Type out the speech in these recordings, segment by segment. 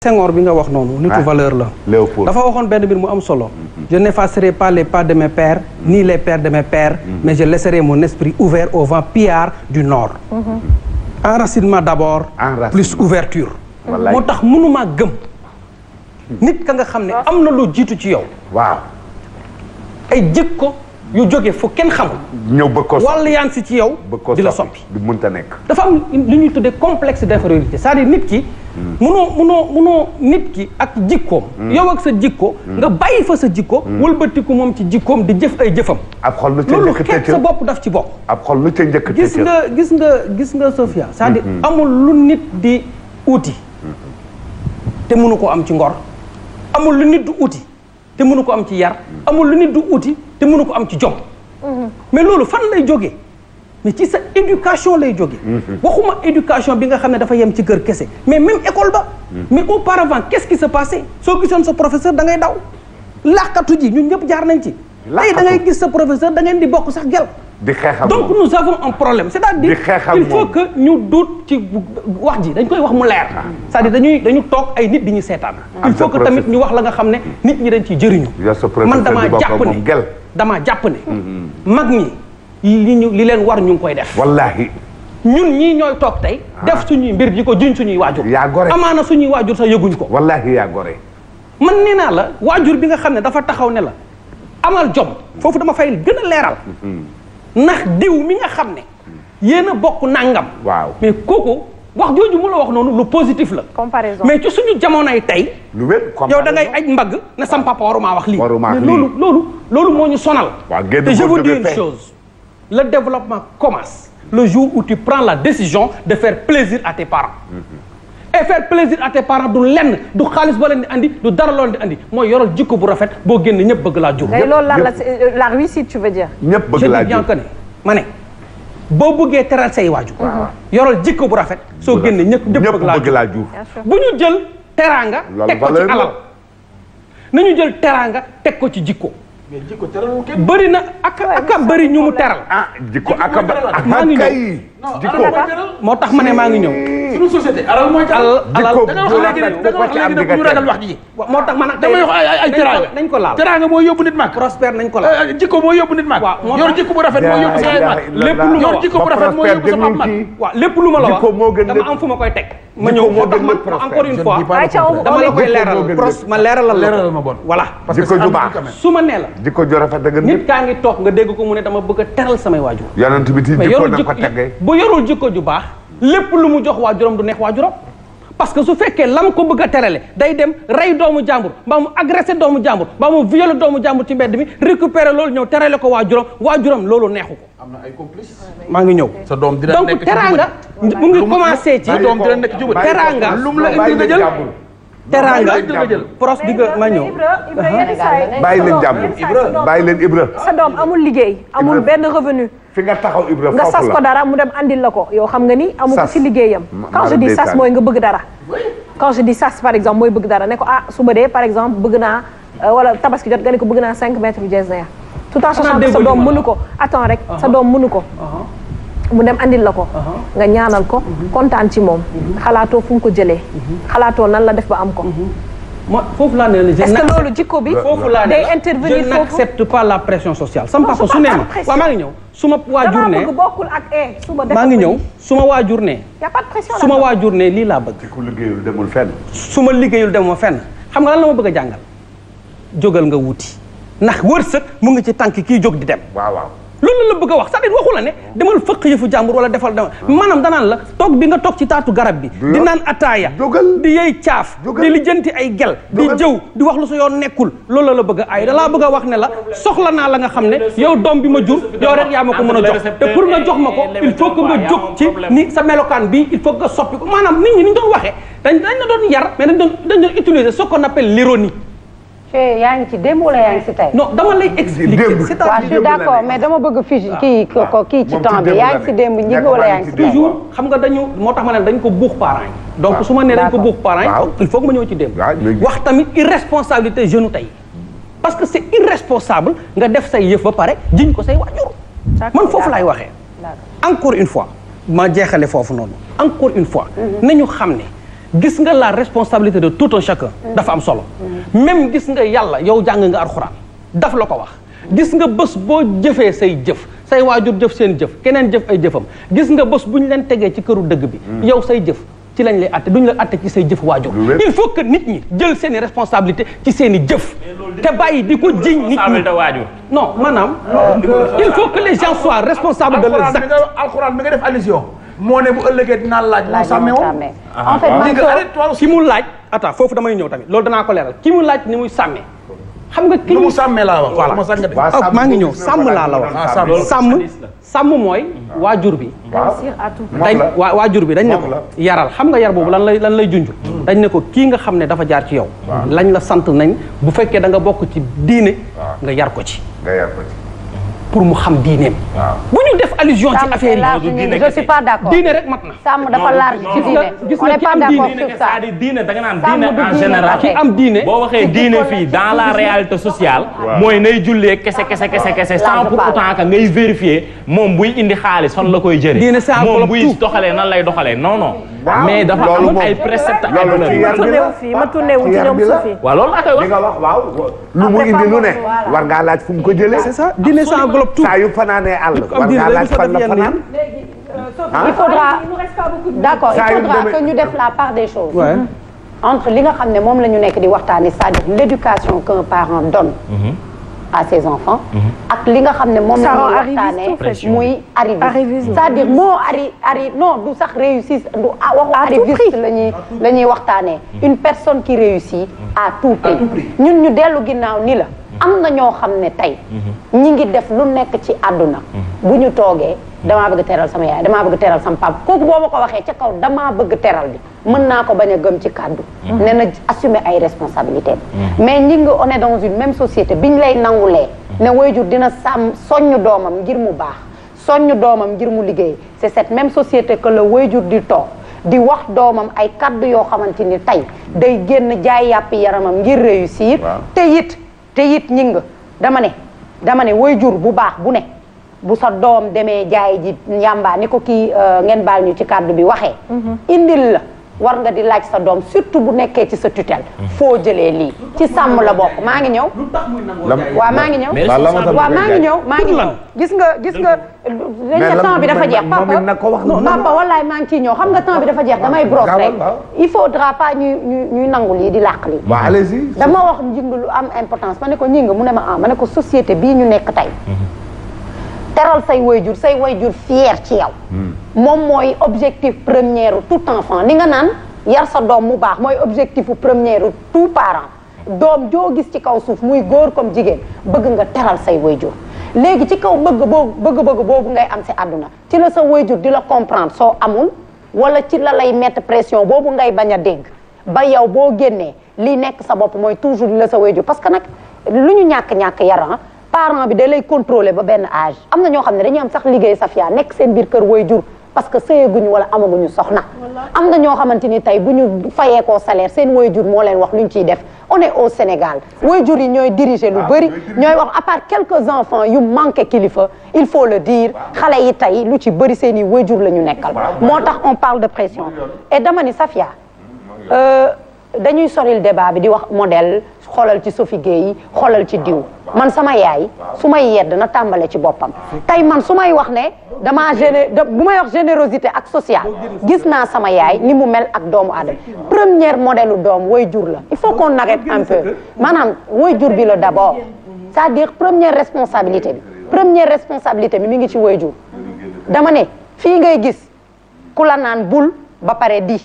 Senghor bi nga wax noonu nitu valeur la dafa waxoon benn mbir mu am solo je n'effacerai pas les pas de mes pères ni les pères de mes pères mais je laisserai mon esprit ouvert au vent pillard du nord enracinement d'abord plus ouverture moo tax mënumaa gëm nit ka nga xam ne am na lu jiitu ci yow waaw ay jikko yu jóge fu kenn xamul ñëw bëgg ko wàll yaan si ci yow di la soppi du mënta nekk dafa am lu ñuy tuddee complexe d'infériorité c'est-à-dire nit ki munoo nit ki ak jikkoom yow ak sa jikko nga bàyyi fa sa jikko wëlbatiku moom ci jikkoom di jëf ay jëfam ab xol lu ca loolu njëkk xeet sa bopp daf ci bokk ab xol lu ca njëkk gis nga Sophia c'est-à-dire amul lu nit di uti te mënu ko am ci ngor amul lu nit du uti te mënu ko am ci yar amul lu nit du uti te mënu ko am ci jom mais loolu fan lay jógee mais ci sa éducation lay jóge waxuma éducation bi nga xam ne dafa yem ci kër kese mais même école ba mais auparavant qu'est-ce qui se passait soo gisoon sa professeur da ngay daw làqatu ji ñun ñëpp jaar nañ ci tey da ngay gis sa professeur da ngeen di bokk sax gel di xeex ak donc nous avons un problème c'est-à-dire il faut que ñu duut ci wax ji dañ koy wax mu leer c'est-à-dire dañu toog ay nit di ñu seetaan il faut que tamit ñu wax la nga xam ne nit ñi dañ ciy jëriñu man damaa jàpp ne mag ñi li leen war ñu ngi koy def wallahi ñun ñii ñooy toog tey def suñuy mbir di ko juñ suñuy waajur yaa gore amaana suñuy waajur sax yëguñ ko wallahi yaa gore man nee naa la waajur bi nga xam ne dafa taxaw ne la amal jom foofu dama fay gën a leeral ndax diw mi nga xam ne yéen a bokk nangam waaw mais kooku wax jooju mu la wax noonu lu positif la comparaison mais ci suñu jamonoy tey lu wér yow da ngay aj mbagg ne sam papa warumaa wax lii mais loolu moo ñu sonal te je vous dis une chose le développement commence le jour où tu prends la décision de faire plaisir à tes parents et faire plaisir à tes parents du lenn du xaalis ba leen di andi du dara loolu di andi mooy yoral jikko bu rafet boo génn ñëpp bëgg laa jur loolu la réussite tu veux dire ñëpp bëgg laa jur je dis bien que ne ma ne boo bëggee teral say waajur yoral jikko bu rafet soo génn ñëpp bëgg laa jur bu ñu jël teraanga teg ko ci alal nañu jël teraanga teg ko ci jikko mais jikko teralul kenn bëri na aka bëri ñu mu teral jikko aka maa ngi ñëw jikko moo tax ma ne maa ngi ñëw suñu société alal mooy teral jikko da nga wax léegi nag bu ñu ragal wax ji moo tax ma nag damay wax ay teraanga nañ ko laal teraanga mooy yóbbu nit mag prospère nañ ko laal jikko mooy yóbbu nit mag yor jikko bu rafet mooy yóbbu sa ay mag lépp lu ma yor jikko bu rafet mooy yóbbu sa mag waaw lépp lu ma la wax dama am fu ma koy teg ma ñëw moo tax ma encore une fois dama la koy leeral ma leeralal ma bon voilà jikko ju baax su ma nee la jikko ju rafet da nga nit kaa ngi toog nga dégg ko mu ne dama bëgg a teral samay waajur yonent bi ci jikko na ko tegee bu yorul jikko ju baax lépp lu mu jox waajuram du neex waajuram parce que su fekkee lam ko bëgg a terale day dem rey doomu jàmbur mbaa mu agressé doomu jàmbur mbaa mu violé doomu jàmbur ci mbedd mi récupérer loolu ñëw terale ko waajuram loolu neexu ko. am na ay complice. maa ngi ñëw. sa doom dina nekk donc teraanga mu ngi commencé ci. sa doom dina nekk ci teraanga lu mu la indi nga jël. teraanga pros di nga ma ñëw. bàyyi leen jàmbur bàyyi leen Ibra. sa doom amul liggéey amul benn revenu. fi nga taxaw Ibra nga sas ko dara mu dem andil la ko yow xam nga ni amu ko ci liggéeyam. quand je dis sas mooy nga bëgg dara. quand je dis sas par exemple mooy bëgg dara ne ko suba dee par exemple bëgg naa wala tabaski jot nga ne ko bëgg naa 5 mètres jersey tout en sachant que sa doom mënu ko attends rek sa doom mënu ko. mu dem andil la ko nga ñaanal ko kontaan ci moom xalaatoo fu nga ko jëlee xalaatoo nan la def ba am ko foofu laa ne est-ce que loolu jikko bi foofu laa ne day intervenir je n'accepte pas la pression sociale sama papa su ne ma waaw maa ngi ñëw su ma waajur ne bokkul ak suba maa ngi ñëw su ma waajur ne y a pas de pression su ma waajur ne lii laa bëgg ku liggéeyul demul fenn su ma liggéeyul demuma fenn xam nga lan la ma bëgg a jàngal jógal nga wuti ndax wërsëg mu ngi ci tànk kii jóg di dem waaw loolu la bëgg a wax c'est-à-dire waxu la ne demal fëq yëfu jàmbur wala defal dama maanaam danaan la toog bi nga toog ci taatu garab bi di naan ataaya di yey caaf di lijjanti ay gel di jëw di wax lu sa yoon nekkul loolu la bëgg a ay da laa bëgg a wax ne la soxla naa la nga xam ne yow doom bi ma jur yow rek yaa ma ko mën a jox te pour nga jox ma ko il faut que nga jóg ci ni sa melokaan bi il faut que nga soppi ko maanaam nit ñi ni ñu doon waxee dañ la doon yar mais dañ doon utiliser ce qu'on appelle l'ironie yaa ngi ci démb wala yaa ngi ci tey. non dama lay expliquer. waaw je suis d'accord mais dama bëgg fii kii ci temps bi yaa ngi ci démb njëkk wala yaa ngi ci toujours xam nga moo tax ma ne dañ ko buux parents yi. donc su ma nee dañ ko buux parents yi il faut que ma ñëw ci démb. wax tamit irresponsabilité jeune tey. parce que c'est irresponsable nga def say yëf ba pare jiñ ko say waajur. man foofu laay waxee. encore une fois ma jeexale foofu noonu. encore une fois. nañu xam ne gis nga la responsabilité de tout un chacun dafa am solo même gis nga yàlla yow jàng nga alxuraan daf la ko wax gis nga bés boo jëfee say jëf say waajur jëf seen jëf keneen jëf ay jëfam gis nga bés bu ñu leen tegee ci këru dëgg bi yow say jëf ci lañ lay atte duñ la atte ci say jëf waajur il faut que nit ñi jël seen i responsabilité ci seen i jëf te bàyyi di ko jiñ nit ñi non maanaam il faut que les gens soient responsables de leurs actes alxuraan mi nga def allusion moo ne bu ëllëgee dinaa laaj moo sàmmee woon en fait ki mu laaj attends foofu damay ñëw tamit loolu danaa ko leeral ki mu laaj ni muy sàmmee xam nga ki mu sàmmee laa wax voilà maa ngi ñëw sàmm laa la wax sàmm mooy waajur bi dañ waajur bi dañ ne ko yaral xam nga yar boobu lan lay junj dañ ne ko kii nga xam ne dafa jaar ci yow lañ la sant nañ bu fekkee da nga bokk ci diine nga yar ko ci pour mu xam diineem bu ñu def allusion ci affaire yi je suis pas d'accord diine rek mat na sàmm dafa large ci diine gis on nga n'est ki pas am d'accord diine sur ça c'est-à-dire diine da nga naan diine en général ki am diine boo waxee diine fii dans la réalité sociale mooy nay jullee kese sans pour autant que ngay vérifier moom buy indi xaalis fan la koy jëlee moom buy doxalee nan lay doxalee non mais dafa am ay préceptes ay valeurs ma tourné wu ci ñoom Sophie waaw loolu laa koy wax li nga wax waaw lu mu indi lu ne war ngaa laaj fu mu ko jëlee c'est ça diine ça englobe tout saa yu fanaanee àll war ngaa laaj fan la fanaan il faudra d'accord il faudra que ñu def la part des choses entre li nga xam ne moom la ñu nekk di waxtaane c'est-à-dire l'éducation qu'un parent donne à ses enfants ak li nga xam ne moom la ñuy waxtaane muy arriviste c'est-à-dire moo non du sax réussir du waxu arriviste la ñuy waxtaanee une personne qui réussit à tout prix ñun ñu dellu ginnaaw ni la am na ñoo xam ne tey ñi ngi def lu nekk ci àdduna bu ñu toogee damaa bëgg teral sama yaay damaa bëgg teral sama papa kooku boo ma ko waxee ca kaw damaa bëgg teral bi mën naa ko bañ a gëm ci kàddu ne na assumer ay responsabilités mais ñi nga on est dans une même société biñ lay nangulee ne waajur dina sàmm soññ doomam ngir mu baax soññ doomam ngir mu liggéey c'est cette même société que le waajur di toog di wax doomam ay kàddu yoo xamante ni tey day génn jaay yàppi yaramam ngir réussir te it ñi nga dama ne waajur bu baax bu ne bu sa doom demee jaay ji njàmbaa ni ko kii ngeen baal ñu ci kàddu bi waxee indil la war nga di laaj sa doom surtout bu nekkee ci sa tutelle foo jëlee lii ci sàmm la bokk maa ngi ñëw waaw maa ngi ñëw gis nga dañ temps bi dafa jeex papa wallaay maa ngi ciy ñëw xam nga temps bi dafa jeex damay brosse rek il faudra pas ñuy nangu lii di làq lii dama wax njing lu am importance ma ne ko ñi nga mu ne ma ne ko société bii ñu nekk tey teral say wayjur fier ci yow moom mooy objectif premier tout enfant ni nga naan yar sa doom mu baax mooy objectif premier tout parent doom joo gis ci kaw suuf muy góor comme jigéen bëgg nga teral say wayjur léegi ci kaw bëgg boobu ngay am si àdduna ci la sa wayjur di la comprendre soo amul wala ci la lay mettre pression boobu ngay bañ a dégg ba yow boo génnee li nekk sa bopp mooy toujours di la sa wayjur parce que nag lu ñu ñàkk yaran parent bi da lay contrôler ba benn âge am na ñoo xam ne dañuy am sax liggéey Safia nekk seen biir kër waajur parce que sëyeguñu wala amaguñu soxna am na ñoo xamante ni tey bu ñu fayeekoo salaire seen waajur moo leen wax lu ñu ciy def on est au Sénégal waajur yi ñooy diriger lu bëri ñooy wax à part quelques enfants yu manqué kilifa il faut le dire xale yi tey lu ci bëri seen i waajur la ñu nekkal moo tax on parle de pression et dama ni Safia dañuy soril débat bi di wax modèle xoolal ci Sophie Gueye xoolal ci diw man sama yaay su may yedd na tàmbale ci boppam tey man su may wax ne bu may wax générosité ak social gis naa sama yaay ni mu mel ak doomu aadama première modèle doom waajur la il faut qu'on arrête un peu maanaam waajur bi la d'abord c'est-à-dire première responsabilité bi mi ngi ci waajur dama ne fii ngay gis ku la naan bul ba pare di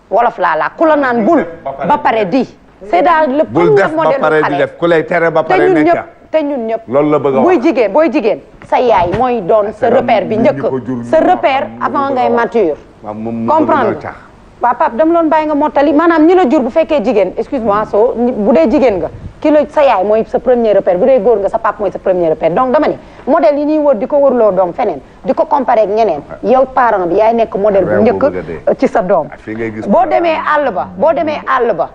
wolof laa ku la naan bul ba pare di c'est daal le premier modèle xale ku lay tere ba pare nekk te ñun ñëpp loolu la bëgg a wax booy jigéen sa yaay mooy doon sa repère bi njëkk sa repère avant ngay mature comprendre waaw Pape dama loon bàyyi nga mottali maanaam ñi la jur bu fekkee jigéen excuse-moi bu dee jigéen nga ki la sa yaay mooy sa premier repère bu dee góor nga sa pap mooy sa premier repère donc dama ne modèle yi ñuy wër di ko wërloo doom feneen di ko comparer ak ñeneen yow parent bi yaay nekk modèle bu njëkk ci sa doom boo demee àll ba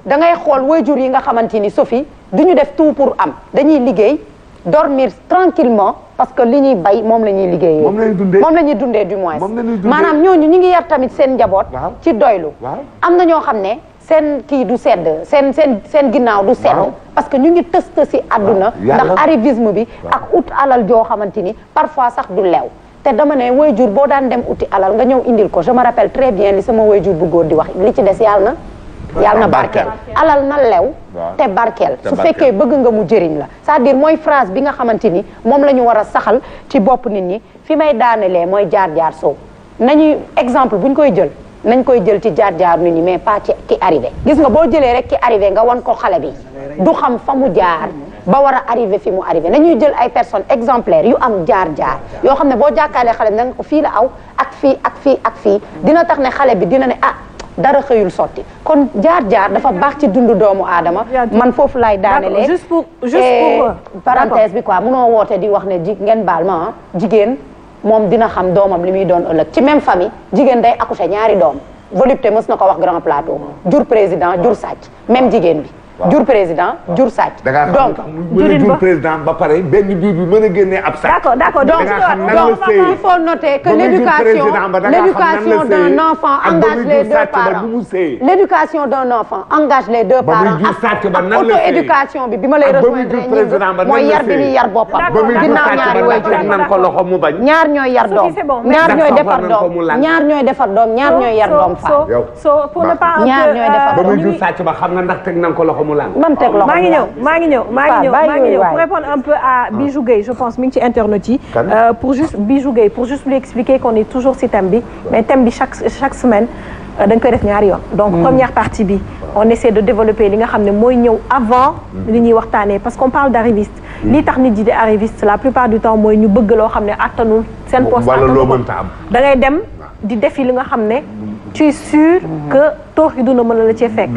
da ngay xool waajur yi nga xamante ni Sophie du ñu def tout pour am dañuy liggéey dormir tranquillement parce que li ñuy bay moom la ñuy liggéeyee. moom la ñuy dundee du moins. maanaam ñooñu ñu ngi yar tamit seen njaboot. ci doylu. am na ñoo xam ne seen kii du sedd seen ginnaaw du sedd. parce que ñu ngi tës si àdduna. ndax arrivisme bi ak ut alal joo xamante ni parfois sax du lew. te dama ne waajur boo daan dem uti alal nga ñëw indil ko je me rappelle très bien li sama waajur bu góor di wax li ci des yàlla na barkeel alal na lew te barkeel su fekkee bëgg nga mu jëriñ la c'est-à-dire mooy phrase bi nga xamante ni moom la ñu war a saxal ci bopp nit ñi fi may daanelee mooy jaar-jaar soo nañuy exemple bu ñu koy jël nañ koy jël ci jaar-jaar nit ñi mais pas ci ki arrivé gis nga boo jëlee rek ki arrivé nga wan ko xale bi du xam fa mu jaar ba war a arrivé fi mu arrivé nañuy jël ay personnes exemplaires yu am jaar-jaar yoo xam ne boo jàkkaalee xale bi na nga ko fii la aw ak fii ak fii ak fii dina tax ne xale bi dina ne ah dara xëyul sotti kon jaar-jaar dafa baax ci dundu doomu aadama man foofu laay daanelee juste pour parenthèse bi quoi munoo woote di wax ne ngeen baal ma jigéen moom dina xam doomam li muy doon ëllëg ci même famille jigéen day accoucher ñaari doom volupté mës na ko wax grand plateau jur président jur sàcc même jigéen bi jur président jur sàcc donc jur président ba pare benn biir bi mën a génnee ab sàcc d'accord donc il faut noter que l'éducation d'un enfant engage les deux parents l'éducation d'un enfant engage les deux parents auto-éducation bi ma lay rejoindre mooy yar bi muy yar boppam ginnaaw ñaari waajur nan ko loxo mu bañ ñaar ñooy yar doom ñaar ñooy defar doom ñaar ñooy defar doom ñaar ñooy yar doom fa ñaar ñooy defar ba muy jur sàcc ba xam nga ndax teg nan ko loxo maa ngi ñëw pour répondre un peu à Bijou Gueye je pense mi ngi ci internet yi pour juste Bijou Gueye pour juste lui expliquer qu'on est toujours ci thème bi mais thème bi chaque semaine dañ koy def ñaari yoon donc première partie bi on essaie de développer li nga xam ne mooy ñëw avant li ñuy waxtaanee parce qu'on parle d'arriviste lii tax nit ji di arriviste la plupart du temps mooy ñu bëgg loo xam ne attanul seen poste da ngay dem di defi li nga xam ne tu es sûr que toox yi duna mën la cee fekk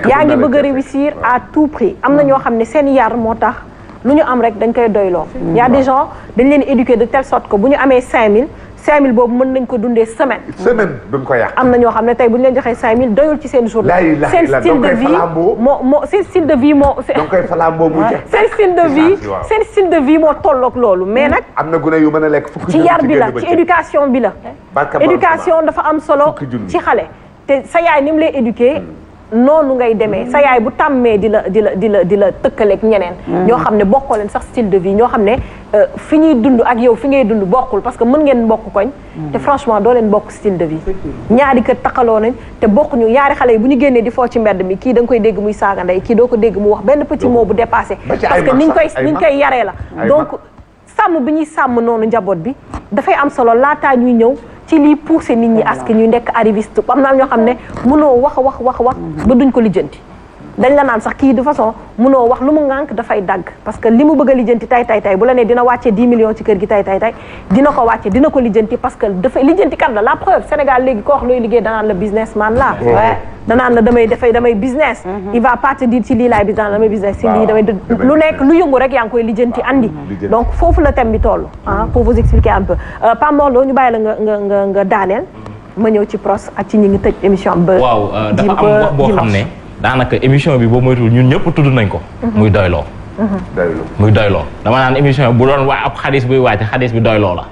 yaa ngi bëgg a réussir à tout prix am na ñoo xam ne seen yar moo tax lu ñu am rek dañ koy doyloo y a des gens dañ leen éduquer de telle sorte que bu ñu amee 5000 boobu mën nañ ko dundee semaine duñ ko yàq am na ñoo xam ne tey bu ñu leen joxee 5000 doyul ci seen journée seen style de vie seen style de vie seen style de vie moo tolloog loolu mais nag am na gune yu mën a lekk fukki ci yar bi la ci éducation bi la éducation dafa am solo ci xale te sa yaay ni mu lay éduquer noonu ngay demee sa yaay bu tàmmee di la tëkkaleeg ñeneen ñoo xam ne bokkoo leen sax style de vie ñoo xam ne fi ñuy dund ak yow fi ngay dund bokkul parce que mën ngeen bokk koñ te franchement doo leen bokk style de vie ñaari kër taxaloo nañ te bokkuñu ñaari xale yi bu ñu génnee di foo ci mbedd mi kii da nga koy dégg muy saaga ndey kii doo ko dégg mu wax benn petit mot bu dépassé parce que niñ koy yaree la donc sàmm bi ñuy sàmm noonu njaboot bi dafay am solo laataa ñuy ñëw ci lii pousser nit ñi aski ñuy nekk arriviste am na ñoo xam ne mënoo wax ba duñ ko lijjanti dañ la naan sax kii de façon mënoo wax lu mu ŋànk dafay dagg parce que li mu bëgg a lijjanti tay bu la nee dina wàccee 10 millions ci kër gi tay dina ko wàcce dina ko lijjanti parce que dafay lijjanti kat la preuve Sénégal léegi ko wax looy liggéey danaan la businessman la danaan la damay business il va pas te dire ci lii laay business damay business ci lii damay lu nekk lu yëngu rek yaa ngi koy lijjanti andi donc foofu la thème bi toll pour vous expliquer un peu Pape Mor Lo ñu bàyyi la nga daaneel ma ñëw ci pros ak ci ñi ngi tëj émission ba waaw dafa am wax boo xam ne daanaka émission bi boo moytuwul ñun ñëpp tudd nañ ko muy doyloo dama naan émission bu doon waa ab xadis buy wàcc xadis bi doyloo la